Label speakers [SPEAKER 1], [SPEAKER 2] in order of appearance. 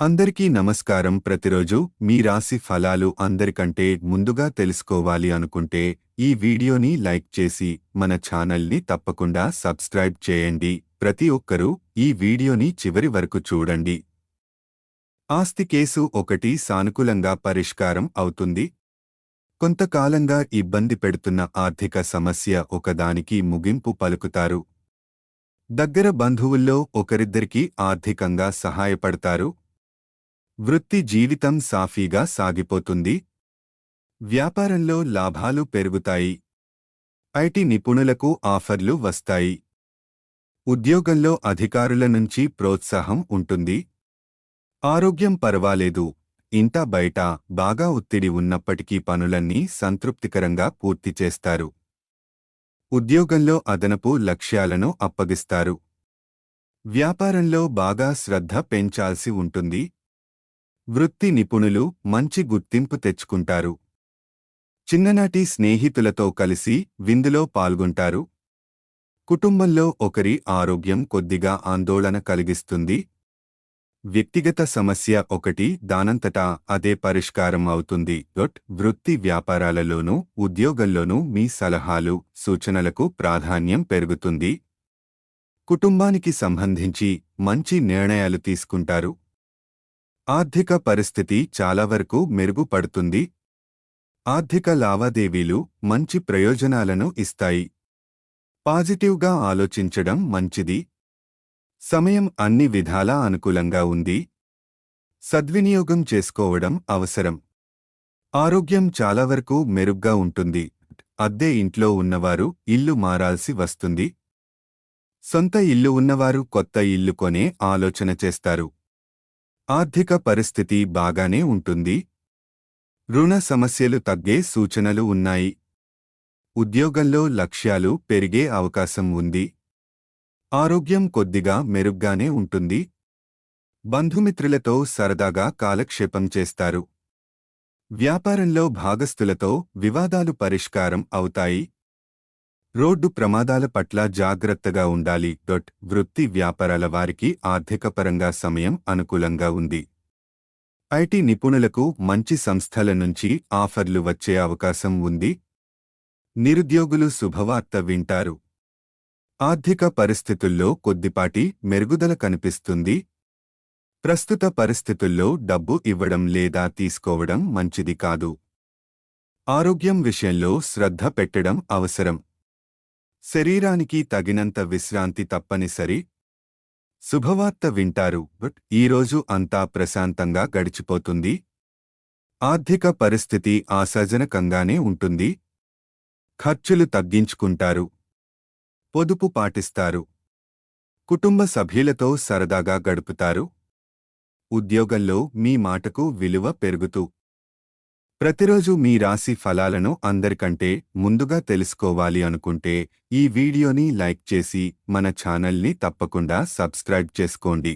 [SPEAKER 1] అందరికీ నమస్కారం. ప్రతిరోజు మీ రాశి ఫలాలు అందరికంటే ముందుగా తెలుసుకోవాలి అనుకుంటే ఈ వీడియోని లైక్ చేసి మన ఛానల్ని తప్పకుండా సబ్స్క్రైబ్ చేయండి. ప్రతి ఒక్కరూ ఈ వీడియోని చివరి వరకు చూడండి. ఆస్తి కేసు ఒకటి సానుకూలంగా పరిష్కారం అవుతుంది. కొంతకాలంగా ఇబ్బంది పెడుతున్న ఆర్థిక సమస్య ఒకదానికి ముగింపు పలుకుతారు. దగ్గర బంధువుల్లో ఒకరిద్దరికి ఆర్థికంగా సహాయపడతారు. వృత్తి జీవితం సాఫీగా సాగిపోతుంది. వ్యాపారంలో లాభాలు పెరుగుతాయి. ఐటీ నిపుణులకు ఆఫర్లు వస్తాయి. ఉద్యోగంలో అధికారుల నుంచి ప్రోత్సాహం ఉంటుంది. ఆరోగ్యం పర్వాలేదు. ఇంటా బయట బాగా ఒత్తిడి ఉన్నప్పటికీ పనులన్నీ సంతృప్తికరంగా పూర్తి చేస్తారు. ఉద్యోగంలో అదనపు లక్ష్యాలను అప్పగిస్తారు. వ్యాపారంలో బాగా శ్రద్ధ పెంచాల్సి ఉంటుంది. వృత్తి నిపుణులు మంచి గుర్తింపు తెచ్చుకుంటారు. చిన్ననాటి స్నేహితులతో కలిసి విందులో పాల్గొంటారు. కుటుంబంలో ఒకరి ఆరోగ్యం కొద్దిగా ఆందోళన కలిగిస్తుంది. వ్యక్తిగత సమస్య ఒకటి దానంతటా అదే పరిష్కారం అవుతుంది. వృత్తి వ్యాపారాలలోనూ ఉద్యోగంలోనూ మీ సలహాలు, సూచనలకు ప్రాధాన్యం పెరుగుతుంది. కుటుంబానికి సంబంధించి మంచి నిర్ణయాలు తీసుకుంటారు. ఆర్థిక పరిస్థితి చాలా వరకు మెరుగుపడుతుంది. ఆర్థిక లావాదేవీలు మంచి ప్రయోజనాలను ఇస్తాయి. పాజిటివ్గా ఆలోచించడం మంచిది. సమయం అన్ని విధాలా అనుకూలంగా ఉంది. సద్వినియోగం చేసుకోవడం అవసరం. ఆరోగ్యం చాలా వరకు మెరుగ్గా ఉంటుంది. అద్దె ఇంట్లో ఉన్నవారు ఇల్లు మారాల్సి వస్తుంది. సొంత ఇల్లు ఉన్నవారు కొత్త ఇల్లు కొనే ఆలోచన చేస్తారు. ఆర్థిక పరిస్థితి బాగానే ఉంటుంది. రుణ సమస్యలు తగ్గే సూచనలు ఉన్నాయి. ఉద్యోగంలో లక్ష్యాలు పెరిగే అవకాశం ఉంది. ఆరోగ్యం కొద్దిగా మెరుగ్గానే ఉంటుంది. బంధుమిత్రులతో సరదాగా కాలక్షేపం చేస్తారు. వ్యాపారంలో భాగస్థులతో వివాదాలు పరిష్కారం అవుతాయి. రోడ్డు ప్రమాదాల పట్ల జాగ్రత్తగా ఉండాలి. వృత్తి వ్యాపారాల వారికి ఆర్థికపరంగా సమయం అనుకూలంగా ఉంది. ఐటీ నిపుణులకు మంచి సంస్థల నుంచి ఆఫర్లు వచ్చే అవకాశం ఉంది. నిరుద్యోగులు శుభవార్త వింటారు. ఆర్థిక పరిస్థితుల్లో కొద్దిపాటి మెరుగుదల కనిపిస్తుంది. ప్రస్తుత పరిస్థితుల్లో డబ్బు ఇవ్వడం లేదా తీసుకోవడం మంచిది కాదు. ఆరోగ్యం విషయంలో శ్రద్ధ పెట్టడం అవసరం. శరీరానికి తగినంత విశ్రాంతి తప్పనిసరి. శుభవార్త వింటారు. ఈరోజు అంతా ప్రశాంతంగా గడిచిపోతుంది. ఆర్థిక పరిస్థితి ఆశాజనకంగానే ఉంటుంది. ఖర్చులు తగ్గించుకుంటారు. పొదుపు పాటిస్తారు. కుటుంబ సభ్యులతో సరదాగా గడుపుతారు. ఉద్యోగంలో మీ మాటకు విలువ పెరుగుతూ. ప్రతిరోజు మీ రాశి ఫలాలను అందరికంటే ముందుగా తెలుసుకోవాలి అనుకుంటే ఈ వీడియోని లైక్ చేసి మన ఛానల్ని తప్పకుండా సబ్స్క్రైబ్ చేసుకోండి.